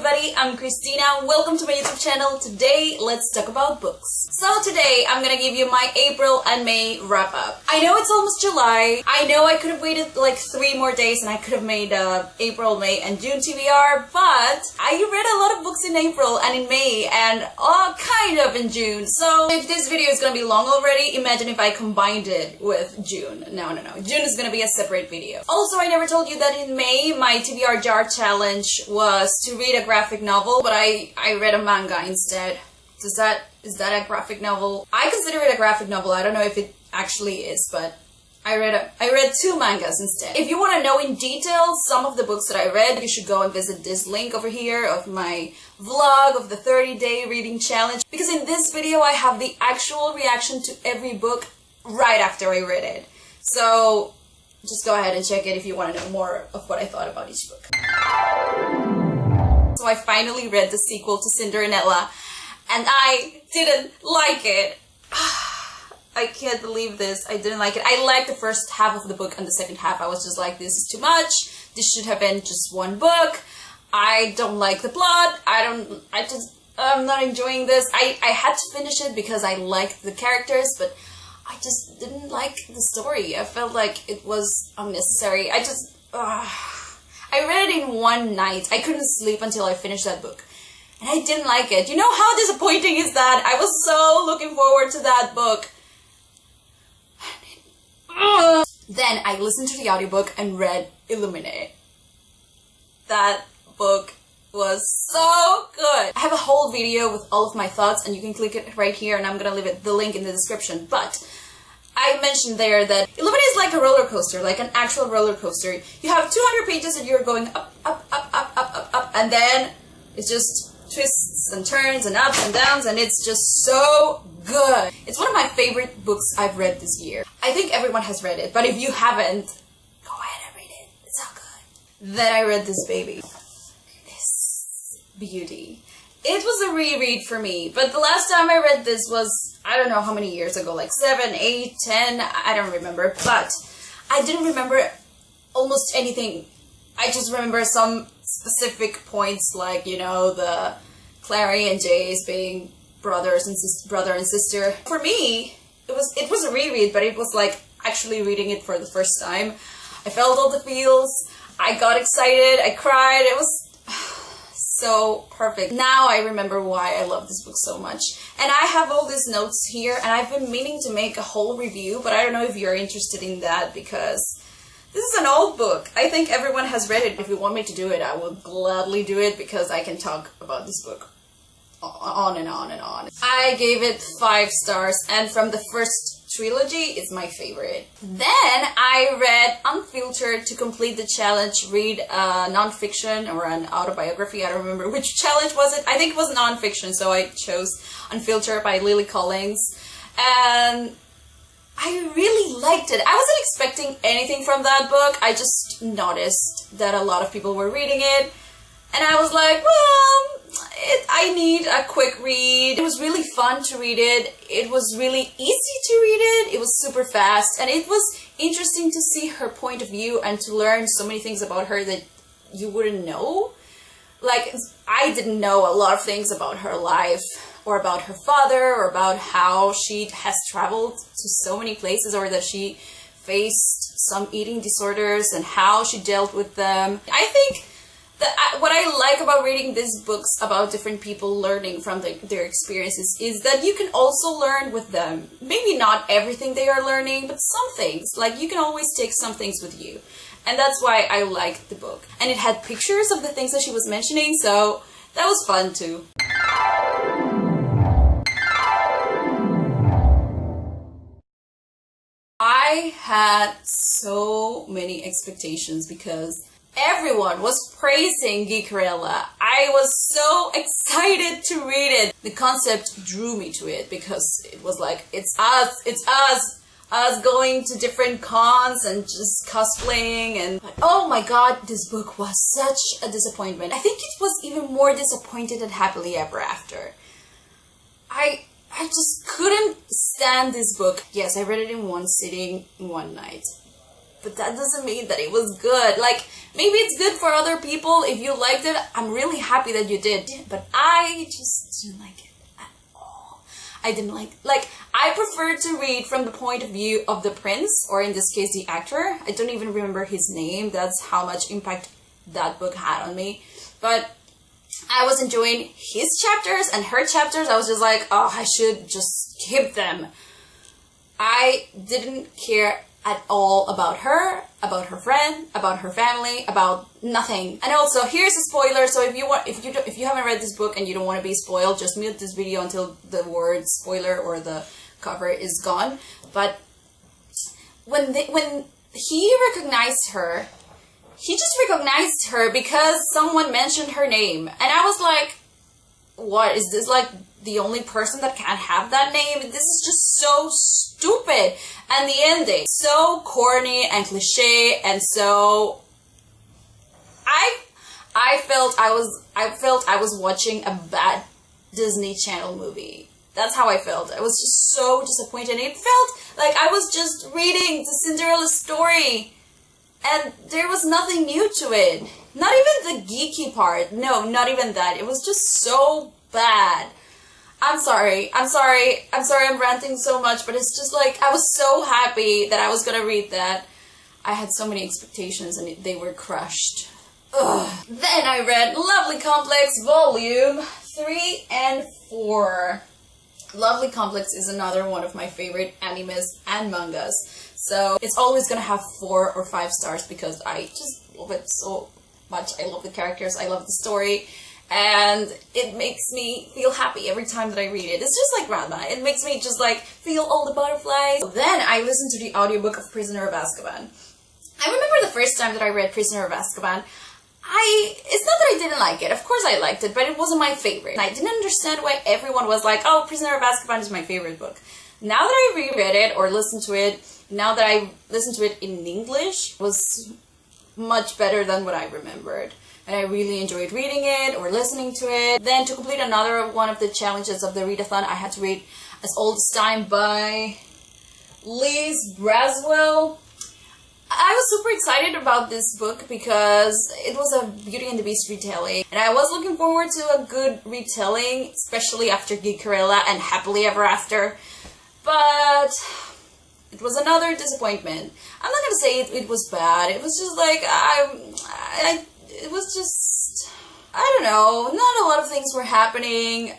everybody, I'm Christina. Welcome to my YouTube channel. Today, let's talk about books. So today, I'm gonna give you my April and May wrap up. I know it's almost July. I know I could have waited like 3 more days and I could have made April, May, and June TBR, but I read a lot of books in April and in May and kind of in June. So if this video is gonna be long already, imagine if I combined it with June. No. June is gonna be a separate video. Also, I never told you that in May, my TBR jar challenge was to read a graphic novel, but I read a manga instead. Is that a graphic novel? I consider it a graphic novel. I don't know if it actually is, but I read 2 mangas instead. If you want to know in detail some of the books that I read, you should go and visit this link over here of my vlog of the 30-day reading challenge, because in this video I have the actual reaction to every book right after I read it. So just go ahead and check it if you want to know more of what I thought about each book. So I finally read the sequel to Cinderella, and I didn't like it. I can't believe this. I didn't like it. I liked the first half of the book, and the second half I was just like, this is too much. This should have been just one book. I don't like the plot. I'm not enjoying this. I had to finish it because I liked the characters, but I just didn't like the story. I felt like it was unnecessary. I read it in one night. I couldn't sleep until I finished that book. And I didn't like it. You know how disappointing is that? I was so looking forward to that book. Then I listened to the audiobook and read Illuminate. That book was so good. I have a whole video with all of my thoughts, and you can click it right here, and I'm gonna leave the link in the description. But I mentioned there that Illuminate is like a roller coaster, like an actual roller coaster. You have 200 pages and you're going up, and then it's just twists and turns and ups and downs, and it's just so good. It's one of my favorite books I've read this year. I think everyone has read it, but if you haven't, go ahead and read it. It's so good. Then I read this baby. This beauty. It was a reread for me, but the last time I read this was, I don't know how many years ago, like 7, 8, 10, I don't remember, but I didn't remember almost anything. I just remember some specific points, like, you know, the Clary and Jace being brother and sister. For me, it was a reread, but it was like actually reading it for the first time. I felt all the feels, I got excited, I cried, it was so perfect. Now I remember why I love this book so much. And I have all these notes here, and I've been meaning to make a whole review, but I don't know if you're interested in that, because this is an old book. I think everyone has read it. If you want me to do it, I will gladly do it, because I can talk about this book on and on and on. I gave it 5 stars, and from the first trilogy, it's my favorite. Then I read Unfiltered to complete the challenge. Read non-fiction or an autobiography. I don't remember which challenge was it. I think it was non-fiction, so I chose Unfiltered by Lily Collins. And I really liked it. I wasn't expecting anything from that book. I just noticed that a lot of people were reading it, and I was like, well, I need a quick read. It was really fun to read it. It was really easy to read it. It was super fast, and it was interesting to see her point of view and to learn so many things about her that you wouldn't know. Like, I didn't know a lot of things about her life, or about her father, or about how she has traveled to so many places, or that she faced some eating disorders and how she dealt with them. I think what I like about reading these books about different people learning from their experiences is that you can also learn with them. Maybe not everything they are learning, but some things. Like, you can always take some things with you. And that's why I liked the book. And it had pictures of the things that she was mentioning, so that was fun too. I had so many expectations because everyone was praising Geekerella. I was so excited to read it. The concept drew me to it because it was like, it's us going to different cons and just cosplaying, and oh my god, this book was such a disappointment. I think it was even more disappointed than Happily Ever After. I just couldn't stand this book. Yes, I read it in one sitting, in one night. but that doesn't mean that it was good. Like, maybe it's good for other people. If you liked it, I'm really happy that you did. But I just didn't like it at all. I didn't like, I prefer to read from the point of view of the prince, or in this case, the actor. I don't even remember his name. That's how much impact that book had on me. But I was enjoying his chapters and her chapters. I was just like, oh, I should just skip them. I didn't care at all about her friend, about her family, about nothing. And also, here's a spoiler. So if you haven't read this book and you don't want to be spoiled, just mute this video until the word spoiler or the cover is gone. But when he recognized her, he just recognized her because someone mentioned her name. And I was like, what, is this like the only person that can't have that name? This is just so stupid. And the ending, so corny and cliche, and so I felt I was watching a bad Disney Channel movie. That's how I felt. I was just so disappointed. It felt like I was just reading the Cinderella story, and there was nothing new to it. Not even the geeky part. No, not even that. It was just so bad. I'm sorry I'm ranting so much, but it's just like, I was so happy that I was gonna read that. I had so many expectations and they were crushed. Ugh. Then I read Lovely Complex Volume 3 and 4. Lovely Complex is another one of my favorite animes and mangas. So it's always gonna have 4 or 5 stars because I just love it so much. I love the characters, I love the story, and it makes me feel happy every time that I read it. It's just like Ranma. It makes me just like feel all the butterflies. So then I listened to the audiobook of Prisoner of Azkaban. I remember the first time that I read Prisoner of Azkaban, it's not that I didn't like it. Of course I liked it, but it wasn't my favorite. And I didn't understand why everyone was like, oh, Prisoner of Azkaban is my favorite book. Now that I reread it or listened to it, now that I listened to it in English, it was much better than what I remembered. And I really enjoyed reading it or listening to it. Then to complete another one of the challenges of the readathon, I had to read As Old as Time by Liz Braswell. I was super excited about this book because it was a Beauty and the Beast retelling. And I was looking forward to a good retelling, especially after Geekerella and Happily Ever After. But it was another disappointment. I'm not gonna say it was bad. It was just like, it was just, I don't know, not a lot of things were happening.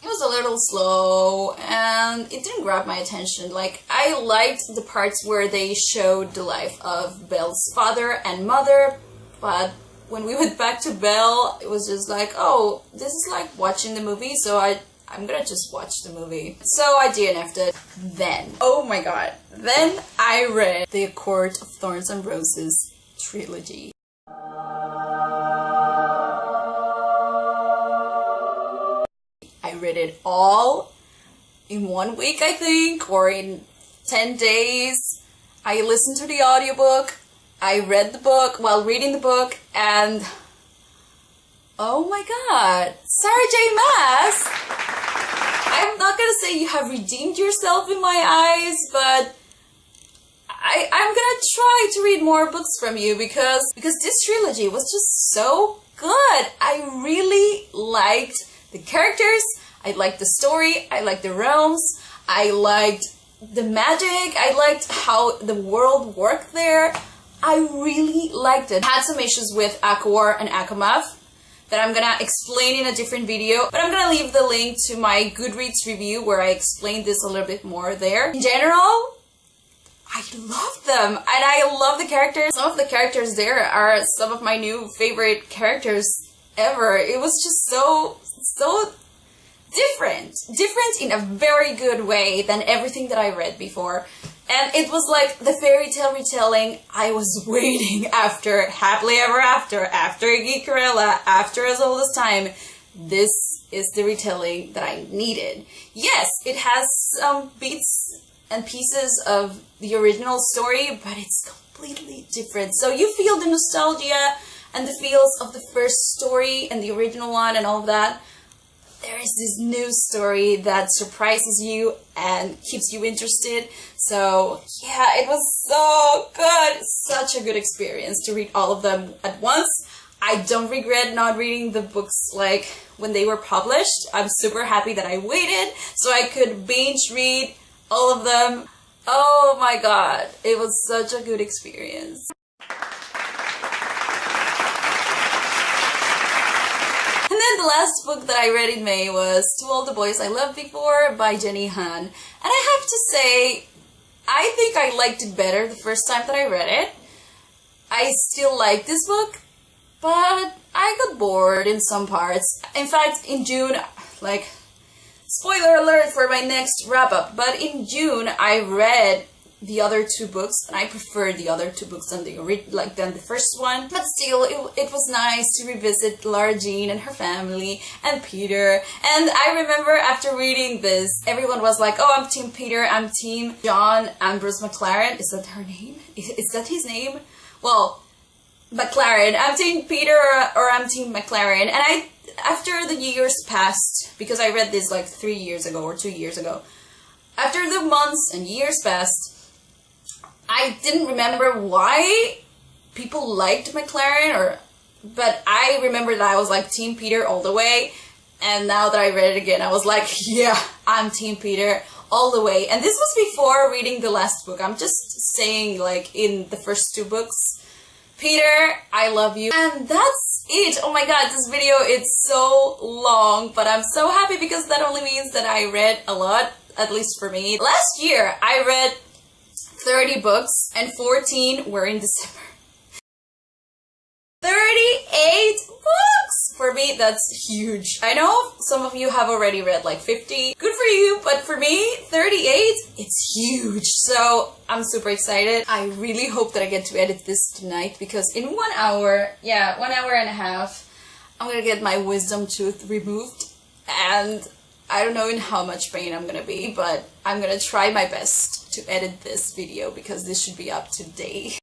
It was a little slow, and it didn't grab my attention. Like, I liked the parts where they showed the life of Belle's father and mother, but when we went back to Belle, it was just like, oh, this is like watching the movie, so I'm gonna just watch the movie. So I DNF'd it. Then, oh my god, then I read the A Court of Thorns and Roses trilogy. I read it all in 1 week, I think, or in 10 days. I listened to the audiobook, I read the book while reading the book, and oh my god, Sarah J. Maas! I'm not gonna say you have redeemed yourself in my eyes, but I'm gonna try to read more books from you because this trilogy was just so good. I really liked the characters, I liked the story, I liked the realms, I liked the magic, I liked how the world worked there. I really liked it. I had some issues with ACOWAR and ACOMAF that I'm gonna explain in a different video, but I'm gonna leave the link to my Goodreads review where I explained this a little bit more there. In general, I love them, and I love the characters. Some of the characters there are some of my new favorite characters ever. It was just so different in a very good way than everything that I read before. And it was like the fairy tale retelling I was waiting after Happily Ever After Geekerella, after As Old as Time. This is the retelling that I needed. Yes, it has some bits and pieces of the original story, but it's completely different. So you feel the nostalgia and the feels of the first story and the original one and all of that, there is this new story that surprises you and keeps you interested. So yeah, it was so good. Such a good experience to read all of them at once. I don't regret not reading the books like when they were published. I'm super happy that I waited so I could binge read all of them. Oh my god, it was such a good experience. And then the last book that I read in May was To All the Boys I Loved Before by Jenny Han. And I have to say, I think I liked it better the first time that I read it. I still like this book, but I got bored in some parts. In fact, in June, like, spoiler alert for my next wrap-up, but in June I read the other two books, and I preferred the other two books than the first one. But still, it was nice to revisit Lara Jean and her family and Peter. And I remember after reading this, everyone was like, "Oh, I'm Team Peter, I'm Team John Ambrose McLaren." Is that her name? Is that his name? Well, McLaren. I'm Team Peter or I'm Team McLaren. And after the years passed, because I read this like 3 years ago or 2 years ago, after the months and years passed, I didn't remember why people liked McLaren, but I remember that I was like Team Peter all the way, and now that I read it again, I was like, yeah, I'm Team Peter all the way. And this was before reading the last book. I'm just saying, like, in the first two books, Peter, I love you. And that's it. Oh my god, this video is so long, but I'm so happy because that only means that I read a lot, at least for me. Last year, I read 30 books and 14 were in December. 38 books! For me, that's huge. I know some of you have already read like 50. Good for you, but for me, 38, it's huge. So I'm super excited. I really hope that I get to edit this tonight because in 1 hour, yeah, 1 hour and a half, I'm gonna get my wisdom tooth removed. And I don't know in how much pain I'm gonna be, but I'm gonna try my best to edit this video because this should be up today.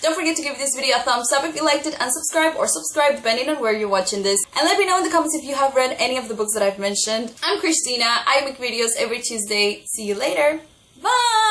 Don't forget to give this video a thumbs up if you liked it and subscribe or subscribe depending on where you're watching this. And let me know in the comments if you have read any of the books that I've mentioned. I'm Christina. I make videos every Tuesday. See you later. Bye!